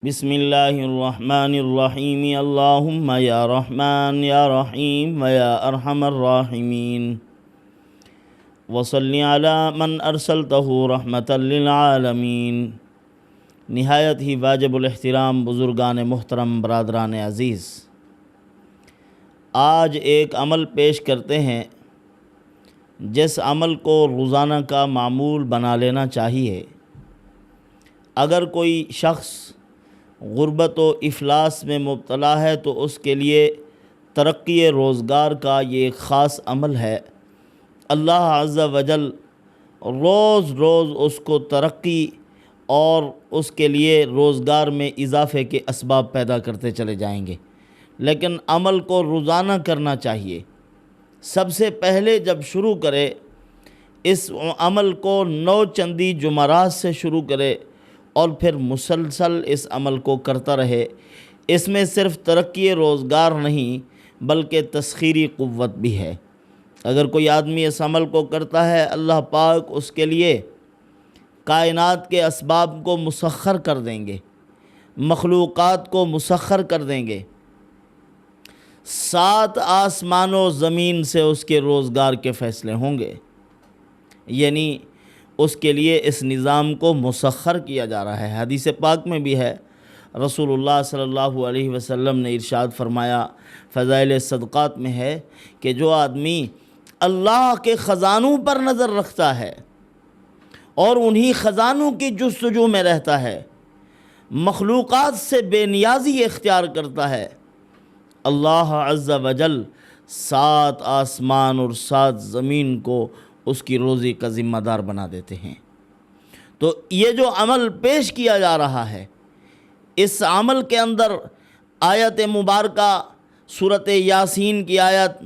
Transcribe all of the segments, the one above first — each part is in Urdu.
بسم اللہ الرحمن الرحیم اللہم یا رحمن یا رحیم ویا ارحم الراحمین وصلی علی من ارسلتہ رحمتا للعالمین۔ نہایت ہی واجب الاحترام بزرگان محترم، برادران عزیز، آج ایک عمل پیش کرتے ہیں جس عمل کو روزانہ کا معمول بنا لینا چاہیے۔ اگر کوئی شخص غربت و افلاس میں مبتلا ہے تو اس کے لیے ترقی روزگار کا یہ ایک خاص عمل ہے۔ اللہ عز و جل روز روز اس کو ترقی اور اس کے لیے روزگار میں اضافے کے اسباب پیدا کرتے چلے جائیں گے، لیکن عمل کو روزانہ کرنا چاہیے۔ سب سے پہلے جب شروع کرے اس عمل کو 9 چندی جمعرات سے شروع کرے اور پھر مسلسل اس عمل کو کرتا رہے۔ اس میں صرف ترقی روزگار نہیں بلکہ تسخیری قوت بھی ہے۔ اگر کوئی آدمی اس عمل کو کرتا ہے، اللہ پاک اس کے لیے کائنات کے اسباب کو مسخر کر دیں گے، مخلوقات کو مسخر کر دیں گے۔ 7 آسمان و زمین سے اس کے روزگار کے فیصلے ہوں گے، یعنی اس کے لیے اس نظام کو مسخر کیا جا رہا ہے۔ حدیث پاک میں بھی ہے، رسول اللہ صلی اللہ علیہ وسلم نے ارشاد فرمایا، فضائل صدقات میں ہے کہ جو آدمی اللہ کے خزانوں پر نظر رکھتا ہے اور انہی خزانوں کی جستجو میں رہتا ہے، مخلوقات سے بے نیازی اختیار کرتا ہے، اللہ عز و جل 7 آسمان اور 7 زمین کو اس کی روزی کا ذمہ دار بنا دیتے ہیں۔ تو یہ جو عمل پیش کیا جا رہا ہے، اس عمل کے اندر آیت مبارکہ سورۃ یاسین کی آیت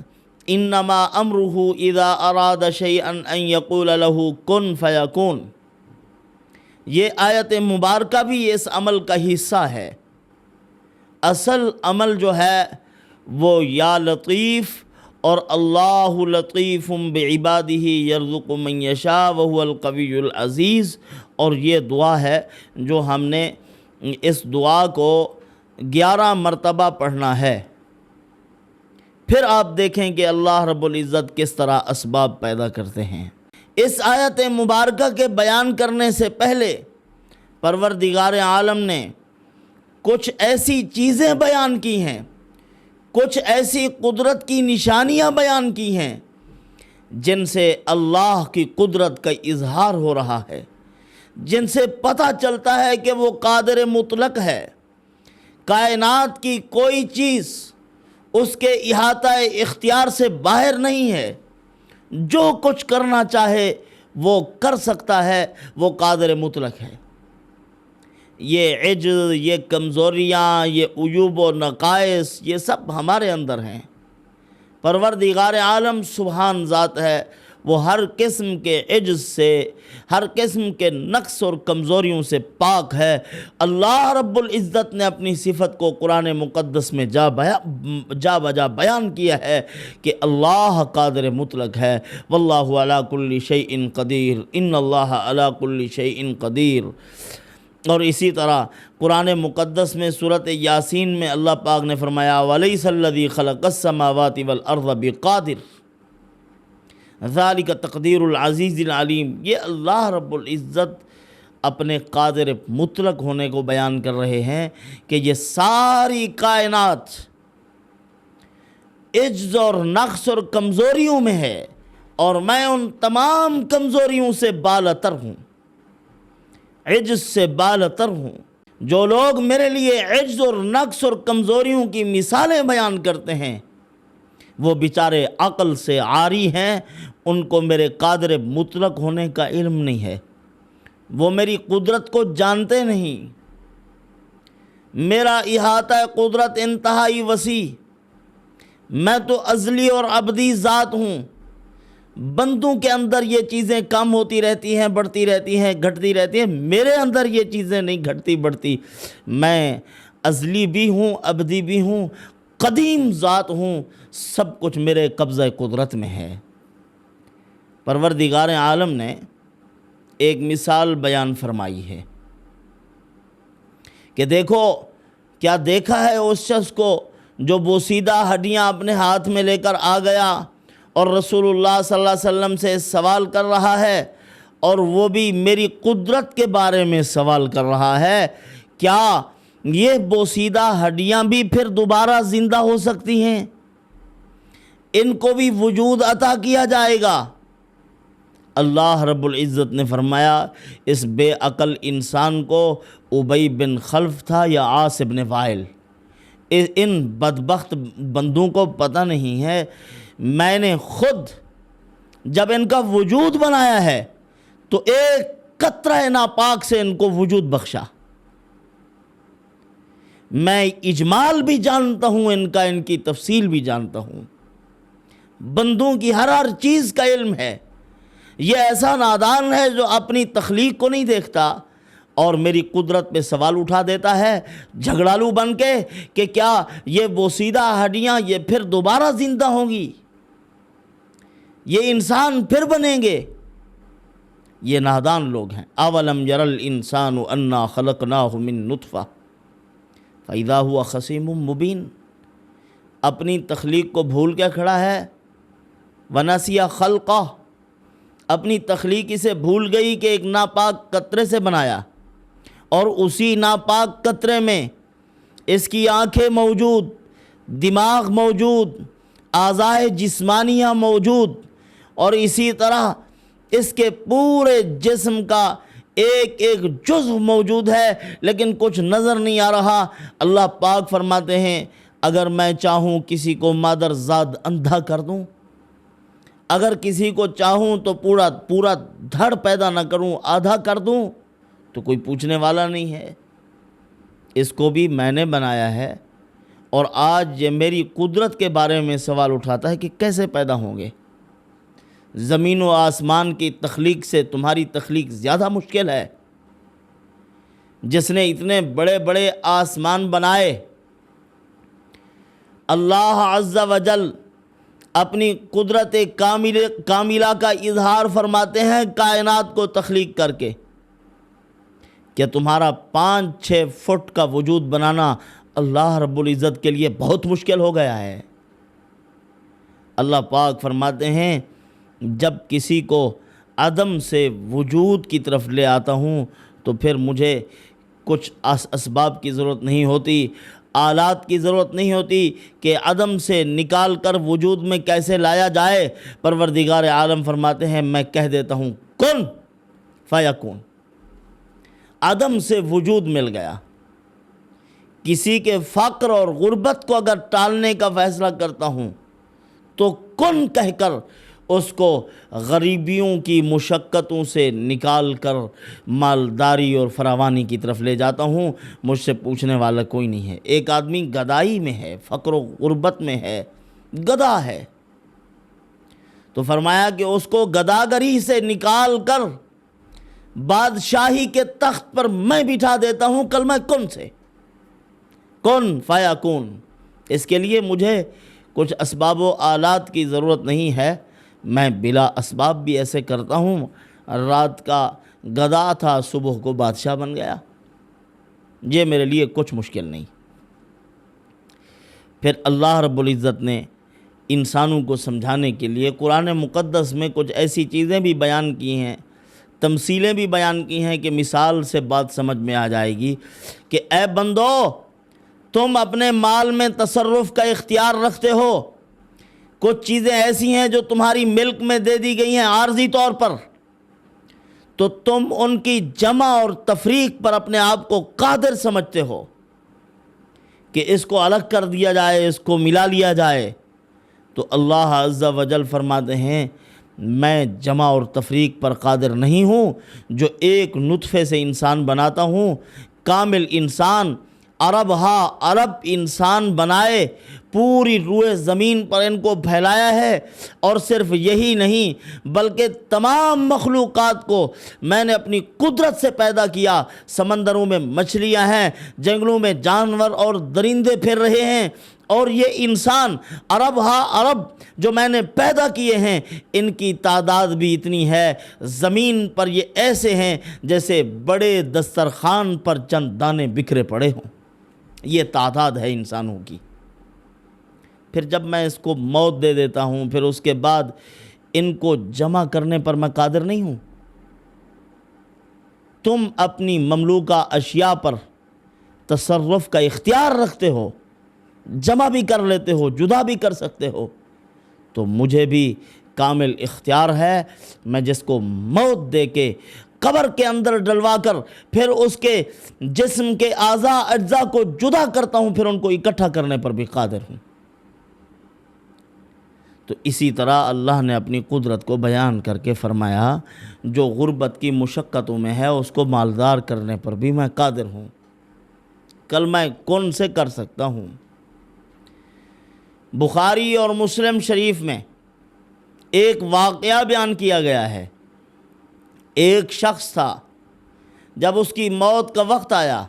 انما امرہ اذا اراد شیئا ان یقول لہ کن فیکون، یہ آیت مبارکہ بھی اس عمل کا حصہ ہے۔ اصل عمل جو ہے وہ یا لطیف اور اللہ لطیف بعبادہ یرزق من یشاء وہو القوی العزیز، اور یہ دعا ہے جو ہم نے اس دعا کو 11 مرتبہ پڑھنا ہے۔ پھر آپ دیکھیں کہ اللہ رب العزت کس طرح اسباب پیدا کرتے ہیں۔ اس آیت مبارکہ کے بیان کرنے سے پہلے پروردگار عالم نے کچھ ایسی چیزیں بیان کی ہیں، کچھ ایسی قدرت کی نشانیاں بیان کی ہیں جن سے اللہ کی قدرت کا اظہار ہو رہا ہے، جن سے پتہ چلتا ہے کہ وہ قادر مطلق ہے۔ کائنات کی کوئی چیز اس کے احاطہ اختیار سے باہر نہیں ہے، جو کچھ کرنا چاہے وہ کر سکتا ہے، وہ قادر مطلق ہے۔ یہ عجز، یہ کمزوریاں، یہ عیوب و نقائص، یہ سب ہمارے اندر ہیں۔ پروردگار عالم سبحان ذات ہے، وہ ہر قسم کے عجز سے، ہر قسم کے نقص اور کمزوریوں سے پاک ہے۔ اللہ رب العزت نے اپنی صفت کو قرآن مقدس میں جا بجا بیان کیا ہے کہ اللہ قادر مطلق ہے۔ واللہ علی کل شیء قدیر، ان اللہ علی کل شیء قدیر۔ اور اسی طرح قرآن مقدس میں سورۃ یاسین میں اللہ پاک نے فرمایا وَلَيْسَ الَّذِي خَلَقَ السَّمَاوَاتِ وَالْأَرْضَ بِقَادِرٍ ذَلِكَ تَقْدِيرُ الْعَزِيزِ الْعَلِيمِ۔ یہ اللہ رب العزت اپنے قادر مطلق ہونے کو بیان کر رہے ہیں کہ یہ ساری کائنات عجز اور نقص اور کمزوریوں میں ہے، اور میں ان تمام کمزوریوں سے بالاتر ہوں، عجز سے بالاتر ہوں۔ جو لوگ میرے لیے عجز اور نقص اور کمزوریوں کی مثالیں بیان کرتے ہیں وہ بیچارے عقل سے عاری ہیں، ان کو میرے قادر مطلق ہونے کا علم نہیں ہے، وہ میری قدرت کو جانتے نہیں۔ میرا احاطہ قدرت انتہائی وسیع، میں تو ازلی اور ابدی ذات ہوں۔ بندوں کے اندر یہ چیزیں کم ہوتی رہتی ہیں، بڑھتی رہتی ہیں، گھٹتی رہتی ہیں، میرے اندر یہ چیزیں نہیں گھٹتی بڑھتی۔ میں ازلی بھی ہوں، ابدی بھی ہوں، قدیم ذات ہوں، سب کچھ میرے قبضہ قدرت میں ہے۔ پروردگار عالم نے ایک مثال بیان فرمائی ہے کہ دیکھو کیا دیکھا ہے اس شخص کو جو بوسیدہ ہڈیاں اپنے ہاتھ میں لے کر آ گیا اور رسول اللہ صلی اللہ علیہ وسلم سے سوال کر رہا ہے، اور وہ بھی میری قدرت کے بارے میں سوال کر رہا ہے، کیا یہ بوسیدہ ہڈیاں بھی پھر دوبارہ زندہ ہو سکتی ہیں؟ ان کو بھی وجود عطا کیا جائے گا؟ اللہ رب العزت نے فرمایا اس بے عقل انسان کو ابی بن خلف تھا یا عاص بن وائل، ان بدبخت بندوں کو پتہ نہیں ہے میں نے خود جب ان کا وجود بنایا ہے تو ایک قطرہ ناپاک سے ان کو وجود بخشا۔ میں اجمال بھی جانتا ہوں ان کا، ان کی تفصیل بھی جانتا ہوں، بندوں کی ہر چیز کا علم ہے۔ یہ ایسا نادان ہے جو اپنی تخلیق کو نہیں دیکھتا اور میری قدرت پہ سوال اٹھا دیتا ہے جھگڑالو بن کے کہ کیا یہ بوسیدہ ہڈیاں یہ پھر دوبارہ زندہ ہوں گی، یہ انسان پھر بنیں گے۔ یہ نادان لوگ ہیں۔ اولم یر الانسان انا خلقناہ من نطفہ فاذا هو خصیم مبین، اپنی تخلیق کو بھول کے کھڑا ہے۔ ونسی خلقہ، اپنی تخلیق اسے بھول گئی کہ ایک ناپاک قطرے سے بنایا، اور اسی ناپاک قطرے میں اس کی آنکھیں موجود، دماغ موجود، اعضائے جسمانیہ موجود، اور اسی طرح اس کے پورے جسم کا ایک ایک جزو موجود ہے لیکن کچھ نظر نہیں آ رہا۔ اللہ پاک فرماتے ہیں اگر میں چاہوں کسی کو مادر زاد اندھا کر دوں، اگر کسی کو چاہوں تو پورا دھڑ پیدا نہ کروں، آدھا کر دوں، تو کوئی پوچھنے والا نہیں ہے۔ اس کو بھی میں نے بنایا ہے، اور آج یہ میری قدرت کے بارے میں سوال اٹھاتا ہے کہ کیسے پیدا ہوں گے۔ زمین و آسمان کی تخلیق سے تمہاری تخلیق زیادہ مشکل ہے۔ جس نے اتنے بڑے بڑے آسمان بنائے، اللہ عز و جل اپنی قدرت کاملہ کا اظہار فرماتے ہیں کائنات کو تخلیق کر کے کہ تمہارا 5-6 فٹ کا وجود بنانا اللہ رب العزت کے لیے بہت مشکل ہو گیا ہے۔ اللہ پاک فرماتے ہیں جب کسی کو عدم سے وجود کی طرف لے آتا ہوں تو پھر مجھے کچھ اسباب کی ضرورت نہیں ہوتی، آلات کی ضرورت نہیں ہوتی کہ عدم سے نکال کر وجود میں کیسے لایا جائے۔ پروردگار عالم فرماتے ہیں میں کہہ دیتا ہوں کن فیکون، عدم سے وجود مل گیا۔ کسی کے فقر اور غربت کو اگر ٹالنے کا فیصلہ کرتا ہوں تو کن کہہ کر اس کو غریبیوں کی مشقتوں سے نکال کر مالداری اور فراوانی کی طرف لے جاتا ہوں۔ مجھ سے پوچھنے والا کوئی نہیں ہے۔ ایک آدمی گدائی میں ہے، فقر و غربت میں ہے، گدا ہے، تو فرمایا کہ اس کو گداگری سے نکال کر بادشاہی کے تخت پر میں بٹھا دیتا ہوں کلمہ کن سے، کن فیکون۔ اس کے لیے مجھے کچھ اسباب و آلات کی ضرورت نہیں ہے، میں بلا اسباب بھی ایسے کرتا ہوں۔ رات کا گدا تھا، صبح کو بادشاہ بن گیا، یہ میرے لیے کچھ مشکل نہیں۔ پھر اللہ رب العزت نے انسانوں کو سمجھانے کے لیے قرآن مقدس میں کچھ ایسی چیزیں بھی بیان کی ہیں، تمثیلیں بھی بیان کی ہیں کہ مثال سے بات سمجھ میں آ جائے گی کہ اے بندو تم اپنے مال میں تصرف کا اختیار رکھتے ہو، کچھ چیزیں ایسی ہیں جو تمہاری ملک میں دے دی گئی ہیں عارضی طور پر، تو تم ان کی جمع اور تفریق پر اپنے آپ کو قادر سمجھتے ہو کہ اس کو الگ کر دیا جائے، اس کو ملا لیا جائے۔ تو اللہ عز و جل فرماتے ہیں میں جمع اور تفریق پر قادر نہیں ہوں، جو ایک نطفے سے انسان بناتا ہوں، کامل انسان، عرب انسان بنائے، پوری روئے زمین پر ان کو پھیلایا ہے، اور صرف یہی نہیں بلکہ تمام مخلوقات کو میں نے اپنی قدرت سے پیدا کیا۔ سمندروں میں مچھلیاں ہیں، جنگلوں میں جانور اور درندے پھر رہے ہیں، اور یہ انسان ارب ہا ارب جو میں نے پیدا کیے ہیں، ان کی تعداد بھی اتنی ہے، زمین پر یہ ایسے ہیں جیسے بڑے دسترخوان پر چند دانے بکھرے پڑے ہوں۔ یہ تعداد ہے انسانوں کی۔ پھر جب میں اس کو موت دے دیتا ہوں، پھر اس کے بعد ان کو جمع کرنے پر میں قادر نہیں ہوں؟ تم اپنی مملوکہ اشیاء پر تصرف کا اختیار رکھتے ہو، جمع بھی کر لیتے ہو، جدا بھی کر سکتے ہو، تو مجھے بھی کامل اختیار ہے۔ میں جس کو موت دے کے قبر کے اندر ڈلوا کر پھر اس کے جسم کے اجزاء کو جدا کرتا ہوں، پھر ان کو اکٹھا کرنے پر بھی قادر ہوں۔ تو اسی طرح اللہ نے اپنی قدرت کو بیان کر کے فرمایا، جو غربت کی مشقتوں میں ہے اس کو مالدار کرنے پر بھی میں قادر ہوں۔ کل میں کون سے کر سکتا ہوں؟ بخاری اور مسلم شریف میں ایک واقعہ بیان کیا گیا ہے۔ ایک شخص تھا، جب اس کی موت کا وقت آیا،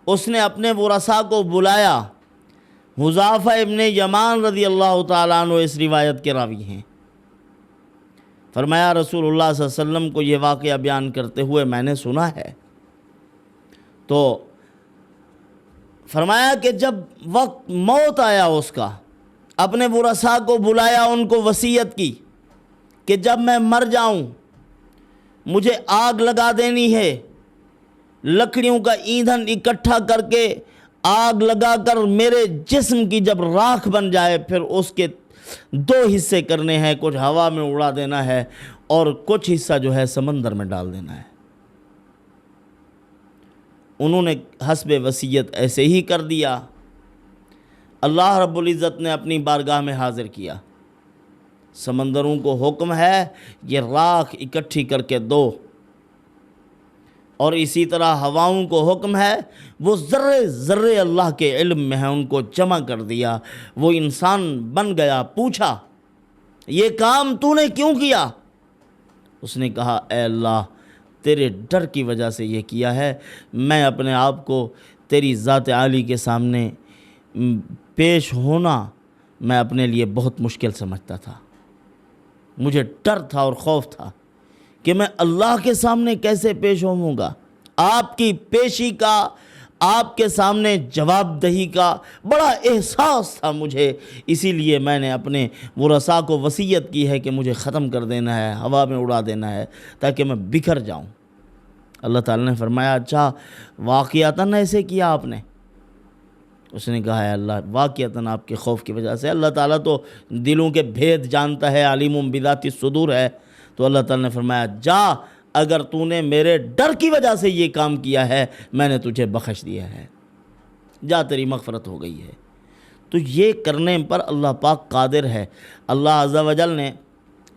اس نے اپنے ورثاء کو بلایا۔ حذیفہ ابن یمان رضی اللہ تعالیٰ عنہ اس روایت کے راوی ہیں۔ فرمایا رسول اللہ صلی اللہ علیہ وسلم کو یہ واقعہ بیان کرتے ہوئے میں نے سنا ہے۔ تو فرمایا کہ جب وقت موت آیا اس کا، اپنے ورثاء کو بلایا، ان کو وصیت کی کہ جب میں مر جاؤں مجھے آگ لگا دینی ہے، لکڑیوں کا ایندھن اکٹھا کر کے آگ لگا کر میرے جسم کی جب راکھ بن جائے، پھر اس کے 2 حصے کرنے ہیں، کچھ ہوا میں اڑا دینا ہے اور کچھ حصہ جو ہے سمندر میں ڈال دینا ہے۔ انہوں نے حسب وصیت ایسے ہی کر دیا۔ اللہ رب العزت نے اپنی بارگاہ میں حاضر کیا، سمندروں کو حکم ہے یہ راکھ اکٹھی کر کے دو، اور اسی طرح ہواؤں کو حکم ہے، وہ ذرے ذرے اللہ کے علم میں ہیں، ان کو جمع کر دیا۔ وہ انسان بن گیا، پوچھا یہ کام تو نے کیوں کیا؟ اس نے کہا اے اللہ تیرے ڈر کی وجہ سے یہ کیا ہے، میں اپنے آپ کو تیری ذات عالی کے سامنے پیش ہونا میں اپنے لیے بہت مشکل سمجھتا تھا۔ مجھے ڈر تھا اور خوف تھا کہ میں اللہ کے سامنے کیسے پیش ہوں گا۔ آپ کی پیشی کا، آپ کے سامنے جواب دہی کا بڑا احساس تھا مجھے، اسی لیے میں نے اپنے ورثاء کو وصیت کی ہے کہ مجھے ختم کر دینا ہے، ہوا میں اڑا دینا ہے تاکہ میں بکھر جاؤں۔ اللہ تعالیٰ نے فرمایا اچھا واقعتاً ایسے کیا آپ نے؟ اس نے کہا ہے اللہ واقعتاً آپ کے خوف کی وجہ سے۔ اللہ تعالیٰ تو دلوں کے بھید جانتا ہے، علیم بذات الصدور ہے۔ تو اللہ تعالیٰ نے فرمایا جا، اگر تو نے میرے ڈر کی وجہ سے یہ کام کیا ہے میں نے تجھے بخش دیا ہے، جا تیری مغفرت ہو گئی ہے۔ تو یہ کرنے پر اللہ پاک قادر ہے۔ اللہ عز و جل نے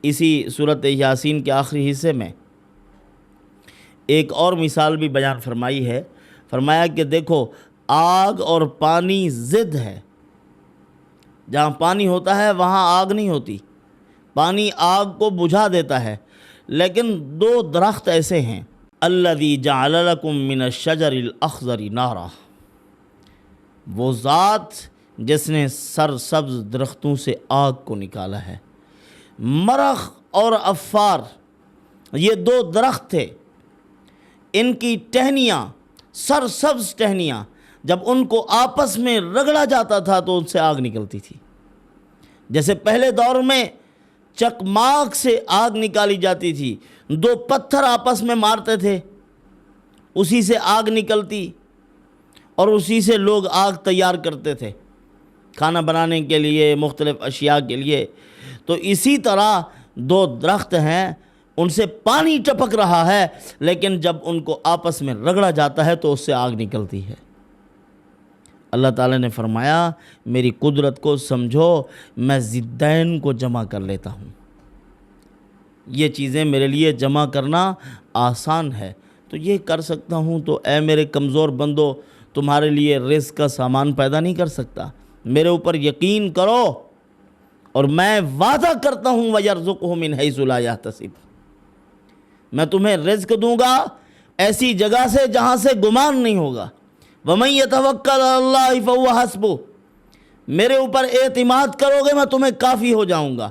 اسی سورۃ یاسین کے آخری حصے میں ایک اور مثال بھی بیان فرمائی ہے۔ فرمایا کہ دیکھو آگ اور پانی ضد ہے، جہاں پانی ہوتا ہے وہاں آگ نہیں ہوتی، پانی آگ کو بجھا دیتا ہے، لیکن 2 درخت ایسے ہیں، الذی جعل لکم من الشجر الاخضر نارا، وہ ذات جس نے سرسبز درختوں سے آگ کو نکالا ہے۔ مرخ اور عفار یہ 2 درخت تھے، ان کی ٹہنیاں، سرسبز ٹہنیاں، جب ان کو آپس میں رگڑا جاتا تھا تو ان سے آگ نکلتی تھی۔ جیسے پہلے دور میں چکماک سے آگ نکالی جاتی تھی، 2 پتھر آپس میں مارتے تھے، اسی سے آگ نکلتی اور اسی سے لوگ آگ تیار کرتے تھے کھانا بنانے کے لیے، مختلف اشیاء کے لیے۔ تو اسی طرح 2 درخت ہیں، ان سے پانی ٹپک رہا ہے، لیکن جب ان کو آپس میں رگڑا جاتا ہے تو اس سے آگ نکلتی ہے۔ اللہ تعالیٰ نے فرمایا میری قدرت کو سمجھو، میں ضدین کو جمع کر لیتا ہوں، یہ چیزیں میرے لیے جمع کرنا آسان ہے، تو یہ کر سکتا ہوں، تو اے میرے کمزور بندو تمہارے لیے رزق کا سامان پیدا نہیں کر سکتا؟ میرے اوپر یقین کرو اور میں وعدہ کرتا ہوں وَيَرْزُقْهُ مِنْ حَيْثُ لَا يَحْتَسِبُ، میں تمہیں رزق دوں گا ایسی جگہ سے جہاں سے گمان نہیں ہوگا۔ وَمَن يَتَوَكَّلْ عَلَى اللَّهِ فَهُوَ حَسْبُهُ، میرے اوپر اعتماد کرو گے میں تمہیں کافی ہو جاؤں گا،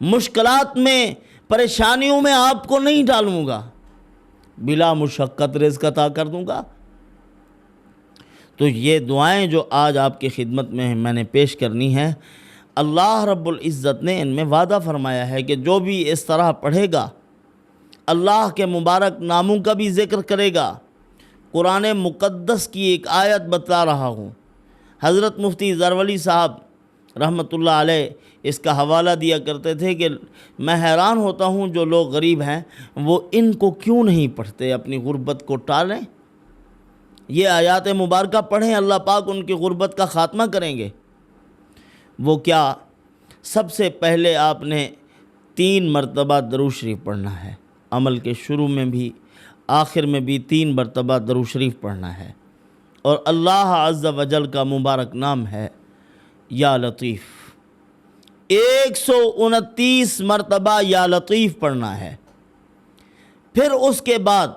مشکلات میں پریشانیوں میں آپ کو نہیں ڈالوں گا، بلا مشقت رزق عطا کر دوں گا۔ تو یہ دعائیں جو آج آپ کی خدمت میں میں نے پیش کرنی ہیں، اللہ رب العزت نے ان میں وعدہ فرمایا ہے کہ جو بھی اس طرح پڑھے گا، اللہ کے مبارک ناموں کا بھی ذکر کرے گا۔ قرآن مقدس کی ایک آیت بتلا رہا ہوں، حضرت مفتی زرولی صاحب رحمۃ اللہ علیہ اس کا حوالہ دیا کرتے تھے کہ میں حیران ہوتا ہوں جو لوگ غریب ہیں وہ ان کو کیوں نہیں پڑھتے، اپنی غربت کو ٹالیں، یہ آیات مبارکہ پڑھیں، اللہ پاک ان کی غربت کا خاتمہ کریں گے۔ وہ کیا؟ سب سے پہلے آپ نے 3 مرتبہ درود شریف پڑھنا ہے، عمل کے شروع میں بھی آخر میں بھی 3 مرتبہ درود شریف پڑھنا ہے، اور اللہ عز و جل کا مبارک نام ہے یا لطیف، 129 مرتبہ یا لطیف پڑھنا ہے۔ پھر اس کے بعد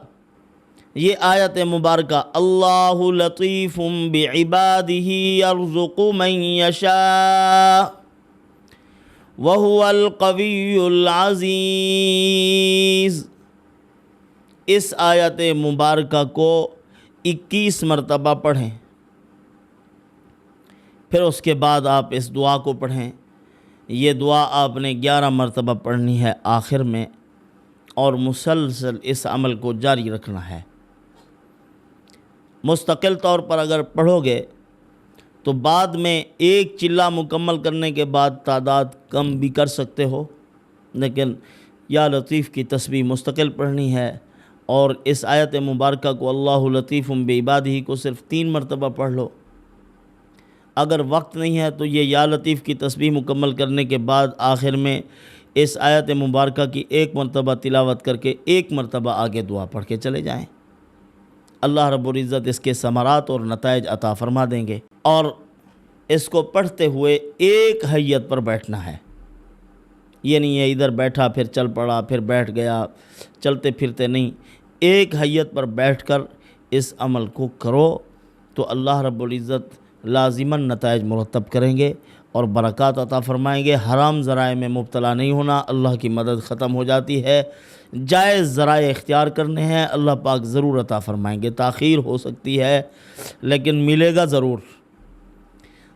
یہ آیت مبارکہ اللہ لطیف بعبادہ یرزق من یشاء وہو القوی العزیز، اس آیت مبارکہ کو 21 مرتبہ پڑھیں۔ پھر اس کے بعد آپ اس دعا کو پڑھیں۔ یہ دعا آپ نے 11 مرتبہ پڑھنی ہے آخر میں، اور مسلسل اس عمل کو جاری رکھنا ہے۔ مستقل طور پر اگر پڑھو گے تو بعد میں ایک چلہ مکمل کرنے کے بعد تعداد کم بھی کر سکتے ہو، لیکن یا لطیف کی تسبیح مستقل پڑھنی ہے، اور اس آیت مبارکہ کو اللہ لطیف بعبادہ کو صرف 3 مرتبہ پڑھ لو۔ اگر وقت نہیں ہے تو یہ یا لطیف کی تسبیح مکمل کرنے کے بعد آخر میں اس آیت مبارکہ کی 1 مرتبہ تلاوت کر کے 1 مرتبہ آگے دعا پڑھ کے چلے جائیں، اللہ رب العزت اس کے ثمرات اور نتائج عطا فرما دیں گے۔ اور اس کو پڑھتے ہوئے ایک حیت پر بیٹھنا ہے، یہ نہیں ہے ادھر بیٹھا پھر چل پڑا پھر بیٹھ گیا، چلتے پھرتے نہیں، ایک حیت پر بیٹھ کر اس عمل کو کرو تو اللہ رب العزت لازماً نتائج مرتب کریں گے اور برکات عطا فرمائیں گے۔ حرام ذرائع میں مبتلا نہیں ہونا، اللہ کی مدد ختم ہو جاتی ہے، جائز ذرائع اختیار کرنے ہیں، اللہ پاک ضرور عطا فرمائیں گے۔ تاخیر ہو سکتی ہے لیکن ملے گا ضرور۔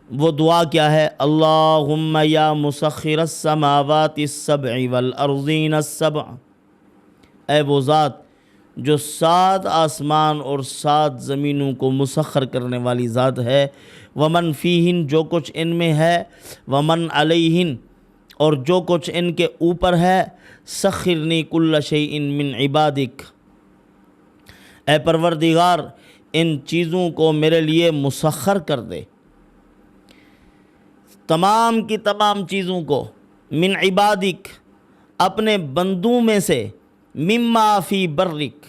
وہ دعا کیا ہے؟ اللہم یا مسخر السماوات السبع والارضین السبع، اے وہ ذات جو 7 آسمان اور 7 زمینوں کو مسخر کرنے والی ذات ہے، ومن فیہن، جو کچھ ان میں ہے، ومن علیہن، اور جو کچھ ان کے اوپر ہے، سخرنی کل شیء من عبادک، اے پروردگار ان چیزوں کو میرے لیے مسخر کر دے، تمام کی تمام چیزوں کو، من عبادک، اپنے بندوں میں سے، مما فی برک،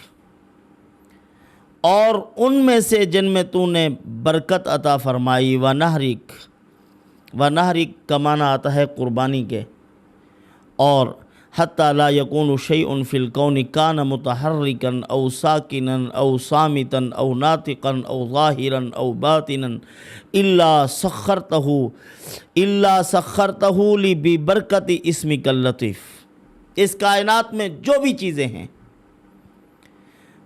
اور ان میں سے جن میں تو نے برکت عطا فرمائی، ونہرک، ونہرک کا معنی آتا ہے قربانی کے، اور حتی لا یکون شیء فی الکون کان متحرکا او ساکنا او صامتا او ناطقا او ظاہرا او باطنا الا سخرتہ لی ببرکت اسمک اللطیف۔ اس کائنات میں جو بھی چیزیں ہیں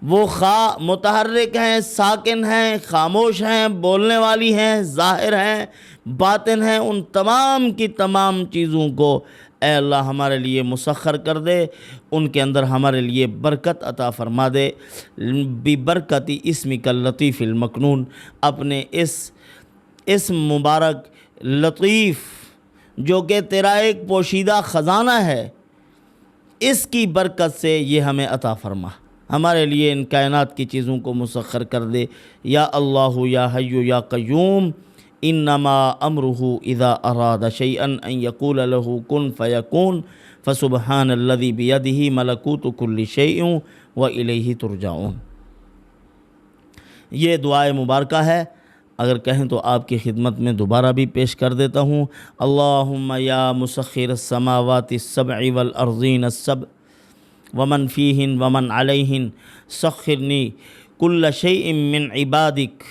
وہ خواہ متحرک ہیں، ساکن ہیں، خاموش ہیں، بولنے والی ہیں، ظاہر ہیں، باطن ہیں، ان تمام کی تمام چیزوں کو اے اللہ ہمارے لیے مسخر کر دے، ان کے اندر ہمارے لیے برکت عطا فرما دے، ببرکت اسمک اللطیف المکنون، اپنے اس مبارک لطیف جو کہ تیرا ایک پوشیدہ خزانہ ہے، اس کی برکت سے یہ ہمیں عطا فرما، ہمارے لیے ان کائنات کی چیزوں کو مسخر کر دے۔ یا اللہ یا حی یا قیوم، انما امرہ اذا اراد شیئا ان یقول له کن فیکون، فسبحان الذی بیدہ ملکوت کل شیء والیہ ترجعون۔ یہ دعائے مبارکہ ہے، اگر کہیں تو آپ کی خدمت میں دوبارہ بھی پیش کر دیتا ہوں۔ اللہم یا مسخر السماوات السبع والارضین السبع ومن فیہن ومن علیہن، سخرنی کل شیء من عبادک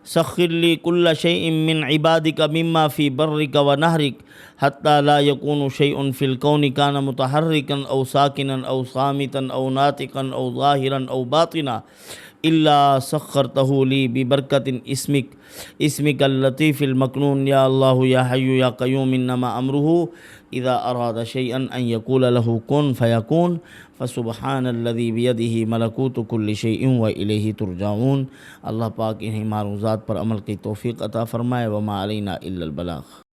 سخر لی کل شیء من عبادک مما فی برک و نہرک حتی لا یکون شیء فی الکون کان متحرکا او ساکنا او صامتا او ناطقا او ظاہرا او باطنا الا سخرتہ لی ببرکت اسمک اللطیف المکنون یا اللہ یا حی یا قیوم انما امرہ اذا اراد شیئا ان یقول له کن فیکون فسبحان الذی بیدہ ملکوت کل شیء والیہ ترجعون۔ اللہ پاک انہیں معروضات پر عمل کی توفیق عطا فرمائے۔ وما علینا الا البلاغ۔